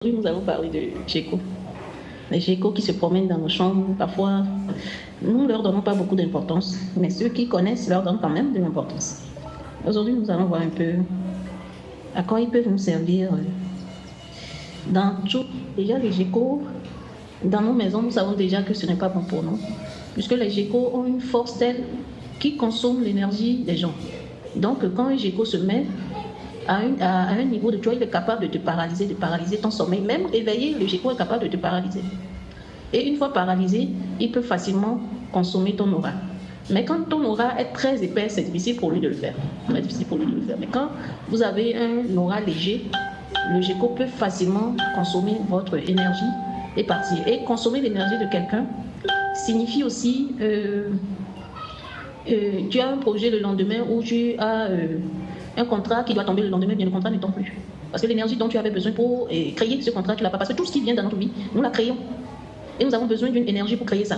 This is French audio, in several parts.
Aujourd'hui, nous allons parler de geckos. Les geckos qui se promènent dans nos chambres, parfois, nous ne leur donnons pas beaucoup d'importance, mais ceux qui connaissent leur donnent quand même de l'importance. Aujourd'hui, nous allons voir un peu à quoi ils peuvent nous servir dans tout. Déjà, les geckos, dans nos maisons, nous savons déjà que ce n'est pas bon pour nous, puisque les geckos ont une force telle qui consomme l'énergie des gens. Donc, quand un gecko se met à un niveau de joie, il est capable de te paralyser, de paralyser ton sommeil. Même éveillé, le gecko est capable de te paralyser. Et une fois paralysé, il peut facilement consommer ton aura. Mais quand ton aura est très épais, c'est difficile pour lui de le faire. C'est difficile pour lui de le faire. Mais quand vous avez un aura léger, le gecko peut facilement consommer votre énergie et partir. Et consommer l'énergie de quelqu'un signifie aussi tu as un projet le lendemain où tu as un contrat qui doit tomber le lendemain, bien le contrat ne tombe plus. Parce que l'énergie dont tu avais besoin pour créer ce contrat, tu l'as pas. Parce que tout ce qui vient dans notre vie, nous la créons. Et nous avons besoin d'une énergie pour créer ça.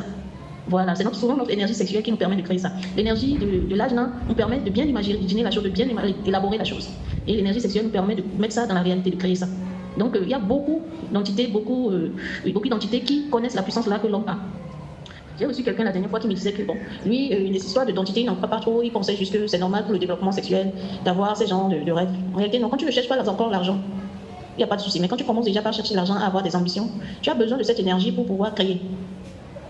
Voilà, c'est souvent notre énergie sexuelle qui nous permet de créer ça. L'énergie de l'ajna nous permet de bien imaginer la chose, de bien élaborer la chose. Et l'énergie sexuelle nous permet de mettre ça dans la réalité, de créer ça. Donc il y a beaucoup d'entités, beaucoup d'entités qui connaissent la puissance là que l'homme a. J'ai reçu quelqu'un la dernière fois qui me disait que bon, lui, les histoires de dentité, il n'en croit pas trop, il pensait juste que c'est normal pour le développement sexuel d'avoir ces genres de rêves. En réalité, non, quand tu ne cherches pas encore l'argent, il n'y a pas de souci. Mais quand tu commences déjà par chercher l'argent, à avoir des ambitions, tu as besoin de cette énergie pour pouvoir créer.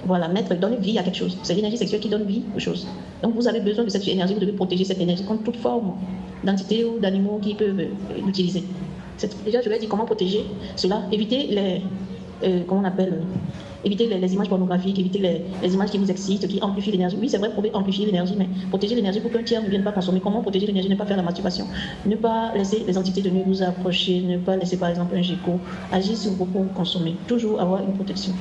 Voilà, donner vie à quelque chose. C'est l'énergie sexuelle qui donne vie aux choses. Donc vous avez besoin de cette énergie, vous devez protéger cette énergie contre toute forme d'entités ou d'animaux qui peuvent l'utiliser. Déjà, je vais dire comment protéger cela, éviter comment on appelle éviter les images pornographiques, éviter les images qui vous excitent, qui amplifient l'énergie. Oui, c'est vrai, vous pouvez amplifier l'énergie, mais protéger l'énergie pour qu'un tiers ne vienne pas consommer. Comment protéger l'énergie? Ne pas faire la masturbation, ne pas laisser les entités de nuit vous approcher, ne pas laisser par exemple un gecko agir sur vous pour consommer. Toujours avoir une protection.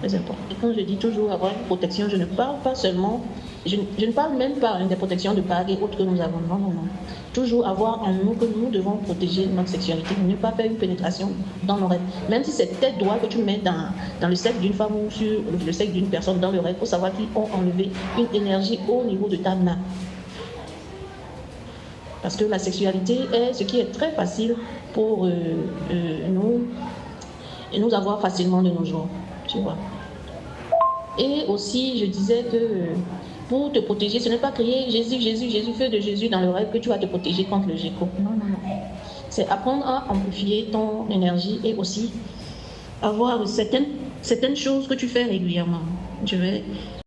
Très important. Et quand je dis toujours avoir une protection, je ne parle pas seulement, je ne parle même pas des protections de bagues et autres que nous avons. Non, non, non. Toujours avoir en nous que nous devons protéger notre sexualité, ne pas faire une pénétration dans nos rêves. Même si c'est tes doigts que tu mets dans le sexe d'une femme ou sur le sexe d'une personne dans le rêve, il faut savoir qu'ils ont enlevé une énergie au niveau de ta main. Parce que la sexualité est ce qui est très facile pour nous avoir facilement de nos jours. Tu vois. Et aussi, je disais que pour te protéger, ce n'est pas crier Jésus, Jésus, Jésus, feu de Jésus dans le rêve que tu vas te protéger contre le gecko. Non, non, non. C'est apprendre à amplifier ton énergie et aussi avoir certaines choses que tu fais régulièrement. Je vais